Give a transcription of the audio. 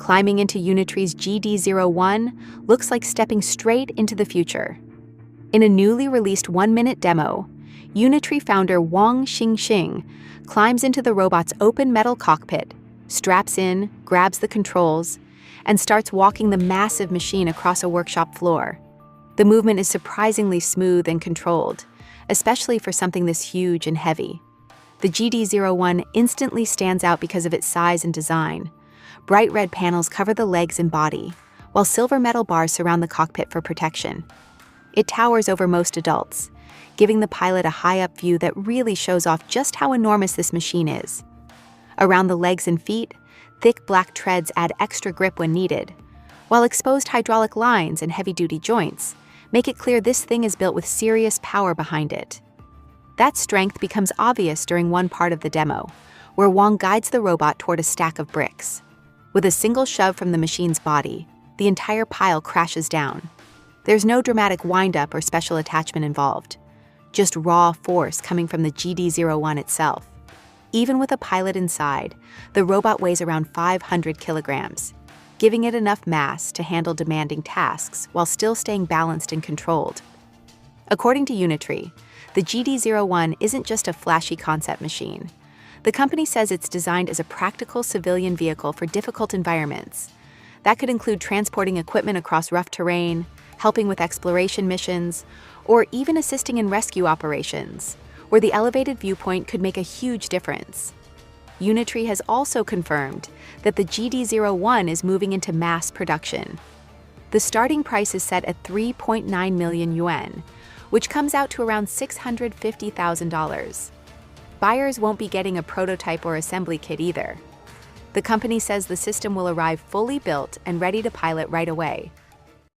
climbing into Unitree's GD01 looks like stepping straight into the future. In a newly released 1-minute demo, Unitree founder Wang Xingxing climbs into the robot's open metal cockpit, straps in, grabs the controls, and starts walking the massive machine across a workshop floor. The movement is surprisingly smooth and controlled, especially for something this huge and heavy. The GD01 instantly stands out because of its size and design. Bright red panels cover the legs and body, while silver metal bars surround the cockpit for protection. It towers over most adults, giving the pilot a high-up view that really shows off just how enormous this machine is. Around the legs and feet, thick black treads add extra grip when needed, while exposed hydraulic lines and heavy-duty joints make it clear this thing is built with serious power behind it. That strength becomes obvious during one part of the demo, where Wang guides the robot toward a stack of bricks. With a single shove from the machine's body, the entire pile crashes down. There's no dramatic wind-up or special attachment involved, just raw force coming from the GD01 itself. Even with a pilot inside, the robot weighs around 500 kilograms, giving it enough mass to handle demanding tasks while still staying balanced and controlled. According to Unitree, the GD01 isn't just a flashy concept machine. The company says it's designed as a practical civilian vehicle for difficult environments. That could include transporting equipment across rough terrain, helping with exploration missions, or even assisting in rescue operations, where the elevated viewpoint could make a huge difference. Unitree has also confirmed that the GD01 is moving into mass production. The starting price is set at 3.9 million yuan, which comes out to around $650,000. Buyers won't be getting a prototype or assembly kit either. The company says the system will arrive fully built and ready to pilot right away.